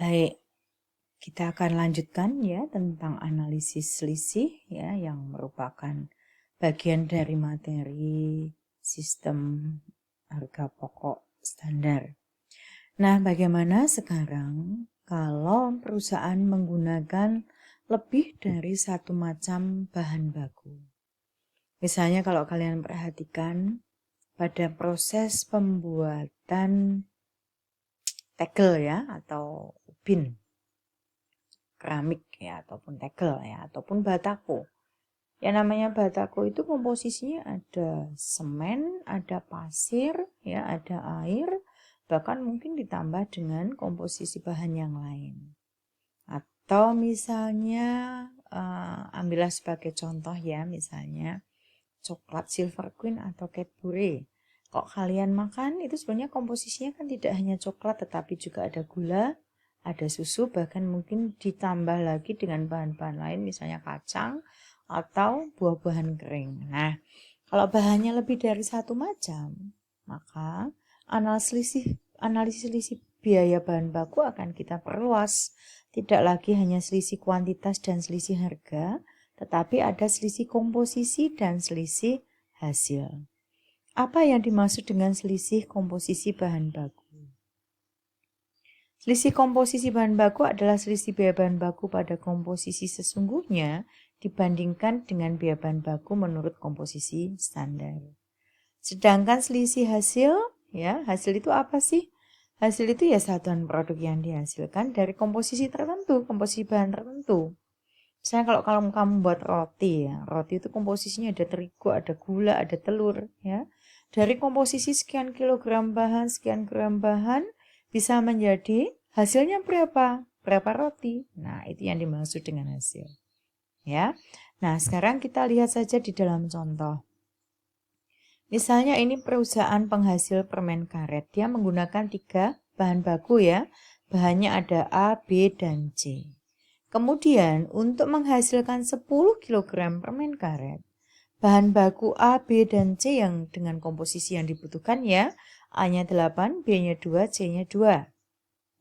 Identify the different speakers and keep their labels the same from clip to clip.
Speaker 1: Baik, kita akan lanjutkan ya tentang analisis selisih ya yang merupakan bagian dari materi sistem harga pokok standar. Nah, bagaimana sekarang kalau perusahaan menggunakan lebih dari satu macam bahan baku? Misalnya kalau kalian perhatikan pada proses pembuatan tegel ya atau ubin keramik ya ataupun tegel ya ataupun batako. Yang namanya batako itu komposisinya ada semen, ada pasir, ya ada air, bahkan mungkin ditambah dengan komposisi bahan yang lain. Atau misalnya ambillah sebagai contoh ya, misalnya coklat Silver Queen atau Cadbury. Kok kalian makan itu sebenarnya komposisinya kan tidak hanya coklat tetapi juga ada gula, ada susu, bahkan mungkin ditambah lagi dengan bahan-bahan lain misalnya kacang atau buah-buahan kering. Nah, kalau bahannya lebih dari satu macam, maka analisis selisih biaya bahan baku akan kita perluas. Tidak lagi hanya selisih kuantitas dan selisih harga, tetapi ada selisih komposisi dan selisih hasil. Apa yang dimaksud dengan selisih komposisi bahan baku? Selisih komposisi bahan baku adalah selisih biaya bahan baku pada komposisi sesungguhnya dibandingkan dengan biaya bahan baku menurut komposisi standar. Sedangkan selisih hasil, ya, hasil itu apa sih? Hasil itu ya satuan produk yang dihasilkan dari komposisi tertentu, komposisi bahan tertentu. Misalnya kalau kamu buat roti ya, roti itu komposisinya ada terigu, ada gula, ada telur ya. Dari komposisi sekian kilogram bahan, sekian gram bahan bisa menjadi hasilnya berapa? Berapa roti? Nah, itu yang dimaksud dengan hasil. Ya. Nah, sekarang kita lihat saja di dalam contoh. Misalnya ini perusahaan penghasil permen karet. Dia menggunakan 3 bahan baku ya. Bahannya ada A, B, dan C. Kemudian untuk menghasilkan 10 kg permen karet, bahan baku A, B, dan C yang dengan komposisi yang dibutuhkan ya, A-nya 8, B-nya 2, C-nya 2.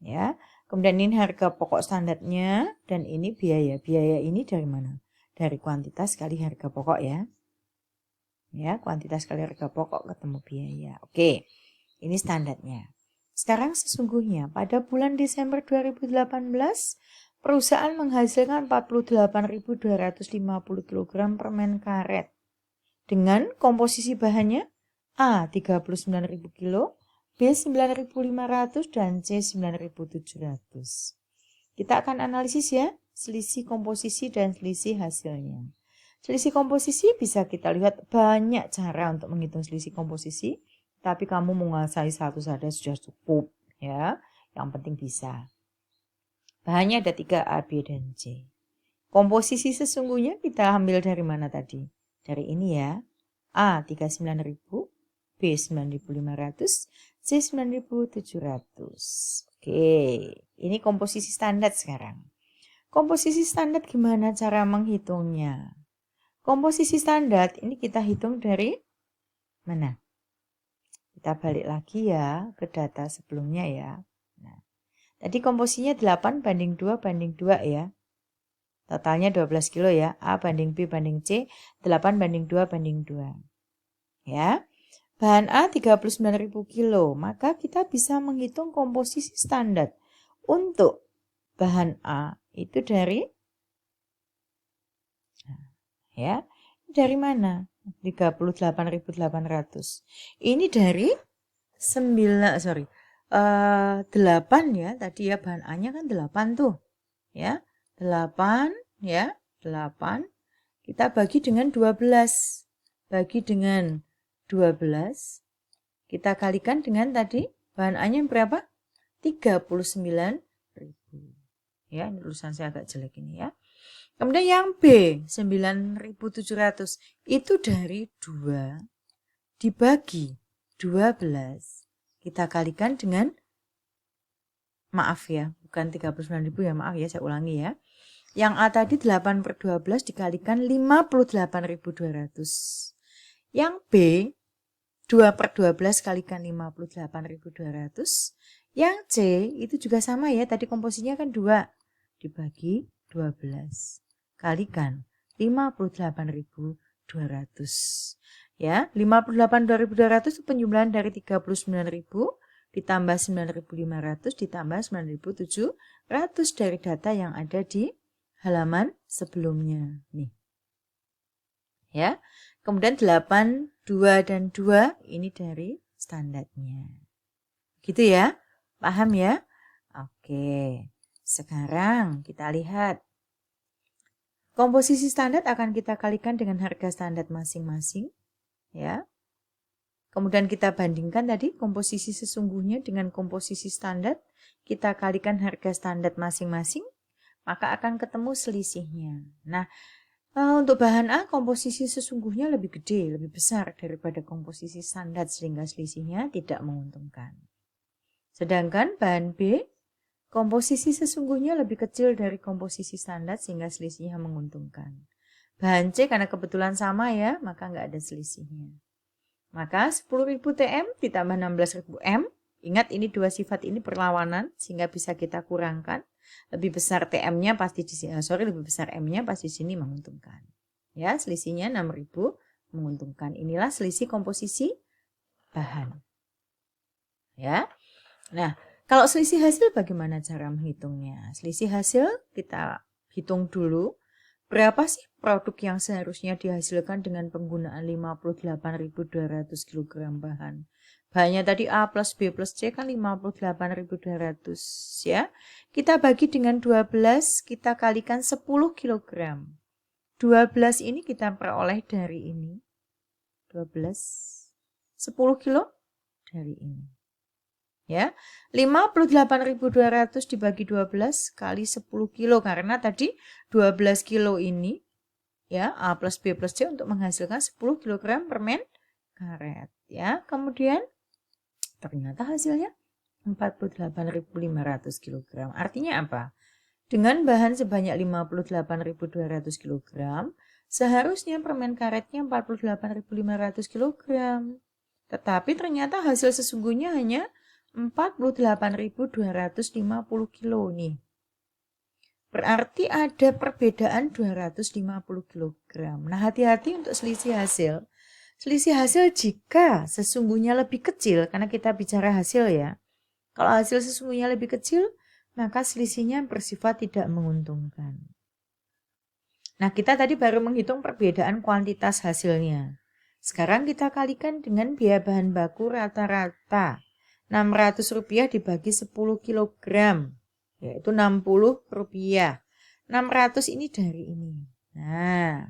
Speaker 1: Ya. Kemudian ini harga pokok standarnya dan ini biaya. Biaya ini dari mana? Dari kuantitas kali harga pokok ya. Ya, kuantitas kali harga pokok ketemu biaya. Oke, ini standarnya. Sekarang sesungguhnya pada bulan Desember 2018, perusahaan menghasilkan 48.250 kg permen karet. Dengan komposisi bahannya A 39.000 kg, B 9.500 dan C 9.700. Kita akan analisis ya, selisih komposisi dan selisih hasilnya. Selisih komposisi bisa kita lihat banyak cara untuk menghitung selisih komposisi, tapi kamu menguasai satu saja sudah cukup ya. Yang penting bisa. Bahannya ada 3 A, B, dan C. Komposisi sesungguhnya kita ambil dari mana tadi? Dari ini ya. A 39.000, B 9.500, C 9.700. Oke, ini komposisi standar sekarang. Komposisi standar gimana cara menghitungnya? Komposisi standar ini kita hitung dari mana? Kita balik lagi ya ke data sebelumnya ya. Nah, tadi komposisinya 8 banding 2 banding 2 ya. Totalnya 12 kilo ya. A banding B banding C, 8 banding 2 banding 2. Ya. Bahan A 39.000 kilo. Maka kita bisa menghitung komposisi standar. Untuk bahan A itu dari ya. Dari mana? 38.800. Ini dari 8 ya. Tadi ya bahan A-nya kan 8 tuh. Ya. 8 ya. 8 kita bagi dengan 12. Bagi dengan 12 kita kalikan dengan tadi bahan A-nya berapa? 39.000. Ya, ini tulisan saya agak jelek ini ya. Kemudian yang B 9.700 itu dari 2 dibagi 12 kita kalikan dengan, maaf ya, bukan 39.000 ya, maaf ya, saya ulangi ya. Yang A tadi 8/12 dikalikan 58.200. Yang B 2/12 kalikan 58.200. Yang C itu juga sama ya, tadi komposisinya kan 2 dibagi 12 kalikan 58.200 ya. 58.200 itu penjumlahan dari 39.000 ditambah 9.500 ditambah 9.700 dari data yang ada di halaman sebelumnya nih ya. Kemudian 8, 2 dan 2 ini dari standarnya gitu ya, paham ya? Oke, sekarang kita lihat komposisi standar akan kita kalikan dengan harga standar masing-masing ya. Kemudian kita bandingkan tadi komposisi sesungguhnya dengan komposisi standar, kita kalikan harga standar masing-masing, maka akan ketemu selisihnya. Nah, untuk bahan A komposisi sesungguhnya lebih gede, lebih besar daripada komposisi standar sehingga selisihnya tidak menguntungkan. Sedangkan bahan B komposisi sesungguhnya lebih kecil dari komposisi standar sehingga selisihnya menguntungkan. Bahan C karena kebetulan sama ya, maka nggak ada selisihnya. Maka 10.000 TM ditambah 16.000 M. Ingat ini dua sifat ini berlawanan sehingga bisa kita kurangkan. Lebih besar TM-nya pasti di sini, lebih besar M-nya pasti di sini menguntungkan. Ya, selisihnya 6.000 menguntungkan. Inilah selisih komposisi bahan. Ya. Nah, kalau selisih hasil bagaimana cara menghitungnya? Selisih hasil kita hitung dulu. Berapa sih produk yang seharusnya dihasilkan dengan penggunaan 58.200 kg bahan? Bahannya tadi A plus B plus C kan 58.200 ya. Kita bagi dengan 12, kita kalikan 10 kg. 12 ini kita peroleh dari ini. 12, 10 kilo dari ini. Ya, 58.200 dibagi 12 kali 10 kilo karena tadi 12 kilo ini ya A plus B plus C untuk menghasilkan 10 kg permen karet ya. Kemudian ternyata hasilnya 48.500 kg. Artinya apa? Dengan bahan sebanyak 58.200 kg, seharusnya permen karetnya 48.500 kg. Tetapi ternyata hasil sesungguhnya hanya 48.250 kilo nih. Berarti ada perbedaan 250 kg. Nah, hati-hati untuk selisih hasil. Selisih hasil jika sesungguhnya lebih kecil, karena kita bicara hasil ya. Kalau hasil sesungguhnya lebih kecil, maka selisihnya bersifat tidak menguntungkan. Nah, kita tadi baru menghitung perbedaan kuantitas hasilnya. Sekarang kita kalikan dengan biaya bahan baku rata-rata. Rp600 dibagi 10 kg, yaitu Rp60. 600 ini dari ini. Nah,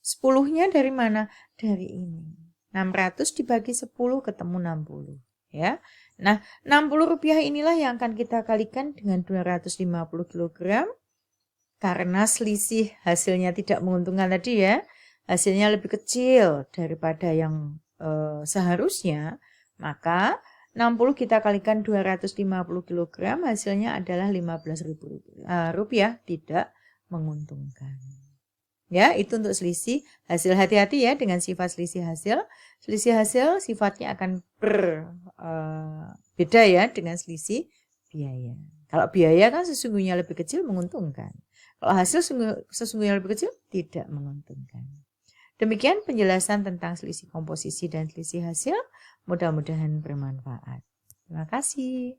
Speaker 1: 10-nya dari mana? Dari ini. 600 dibagi 10 ketemu 60. Ya. Nah, Rp60 inilah yang akan kita kalikan dengan 250 kg. Karena selisih hasilnya tidak menguntungkan tadi ya. Hasilnya lebih kecil daripada yang seharusnya. Maka 60 kita kalikan 250 kg, hasilnya adalah Rp15.000. Tidak menguntungkan. Ya, itu untuk selisih hasil. Hati-hati ya dengan sifat selisih hasil. Selisih hasil sifatnya akan beda ya dengan selisih biaya. Kalau biaya kan sesungguhnya lebih kecil menguntungkan. Kalau hasil sesungguhnya lebih kecil tidak menguntungkan. Demikian penjelasan tentang selisih komposisi dan selisih hasil. Mudah-mudahan bermanfaat. Terima kasih.